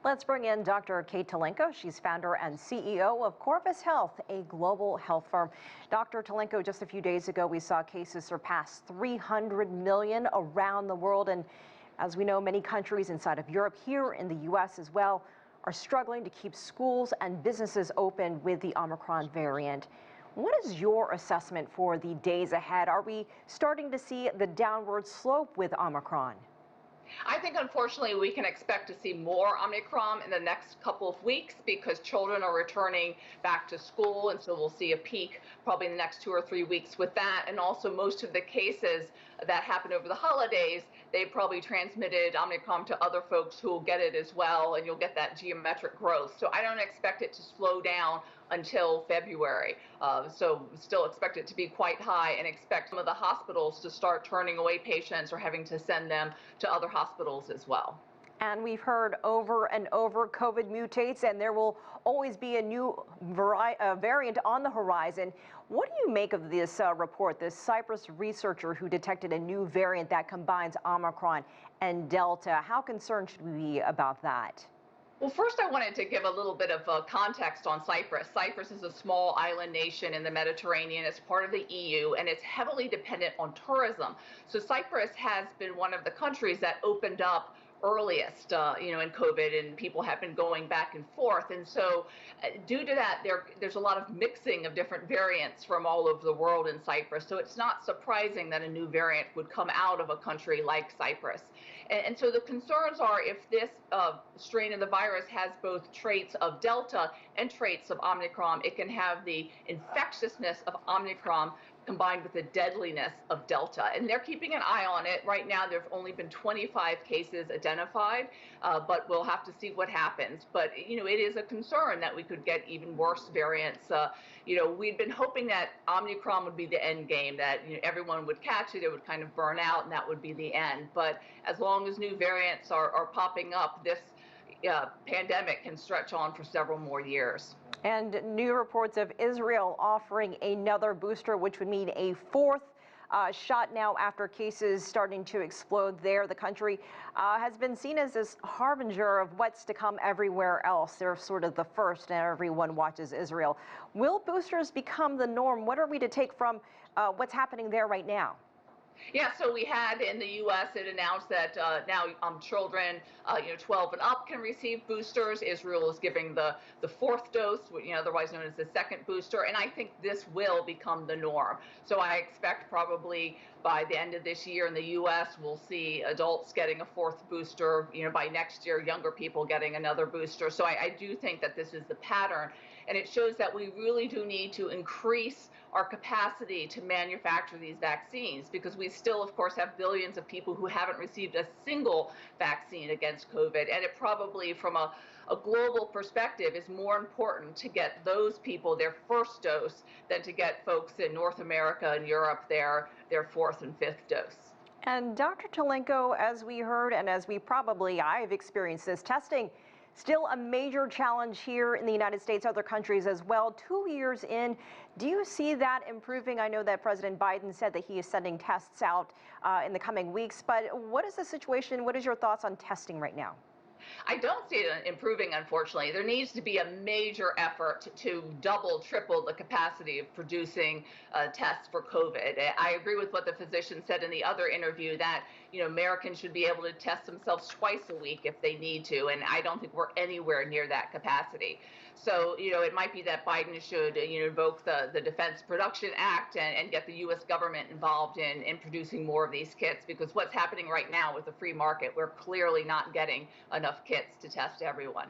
Let's bring in Dr. Kate Tulenko. She's founder and CEO of Corvus Health, a global health firm. Dr. Tulenko, just a few days ago, we saw cases surpass 300 million around the world. And as we know, many countries inside of Europe, here in the U.S. as well, are struggling to keep schools and businesses open with the Omicron variant. What is your assessment for the days ahead? Are we starting to see the downward slope with Omicron? I think, unfortunately, we can expect to see more Omicron in the next couple of weeks because children are returning back to school. And so we'll see a peak probably in the next 2 or 3 weeks with that. And also most of the cases that happened over the holidays, they probably transmitted Omicron to other folks who will get it as well. And you'll get that geometric growth. So I don't expect it to slow down until February. So still expect it to be quite high and expect some of the hospitals to start turning away patients or having to send them to other hospitals as well. And we've heard over and over COVID mutates and there will always be a new variant on the horizon. What do you make of this report, this Cyprus researcher who detected a new variant that combines Omicron and Delta? How concerned should we be about that? Well, first I wanted to give a little bit of context on Cyprus. Cyprus is a small island nation in the Mediterranean. It's part of the EU, and it's heavily dependent on tourism. So Cyprus has been one of the countries that opened up earliest, in COVID, and people have been going back and forth. And so due to that, there's a lot of mixing of different variants from all over the world in Cyprus. So it's not surprising that a new variant would come out of a country like Cyprus. And so the concerns are if this strain of the virus has both traits of Delta and traits of Omicron, it can have the infectiousness of Omicron combined with the deadliness of Delta. And they're keeping an eye on it. Right now, there have only been 25 cases identified, but we'll have to see what happens. But, it is a concern that we could get even worse variants. We'd been hoping that Omicron would be the end game, that everyone would catch it, it would kind of burn out, and that would be the end. But as long as new variants are popping up, this pandemic can stretch on for several more years. And new reports of Israel offering another booster, which would mean a fourth shot now after cases starting to explode there. The country has been seen as this harbinger of what's to come everywhere else. They're sort of the first, and everyone watches Israel. Will boosters become the norm? What are we to take from what's happening there right now? Yeah, so we had in the U.S. it announced that now children 12 and up can receive boosters. Israel is giving the fourth dose, otherwise known as the second booster, and I think this will become the norm. So I expect probably by the end of this year in the U.S. we'll see adults getting a fourth booster. By next year, younger people getting another booster. So I do think that this is the pattern, and it shows that we really do need to increase our capacity to manufacture these vaccines, because we still, of course, have billions of people who haven't received a single vaccine against COVID. And it probably, from a global perspective, is more important to get those people their first dose than to get folks in North America and Europe their fourth and fifth dose. And Dr. Tulenko, as we heard, and as I've experienced this, testing still a major challenge here in the United States, other countries as well. 2 years in, do you see that improving? I know that President Biden said that he is sending tests out in the coming weeks, but what is the situation? What is your thoughts on testing right now? I don't see it improving, unfortunately. There needs to be a major effort to double, triple the capacity of producing tests for COVID. I agree with what the physician said in the other interview that, Americans should be able to test themselves twice a week if they need to, and I don't think we're anywhere near that capacity. So, it might be that Biden should, invoke the Defense Production Act and get the U.S. government involved in producing more of these kits, because what's happening right now with the free market, we're clearly not getting enough kits to test everyone.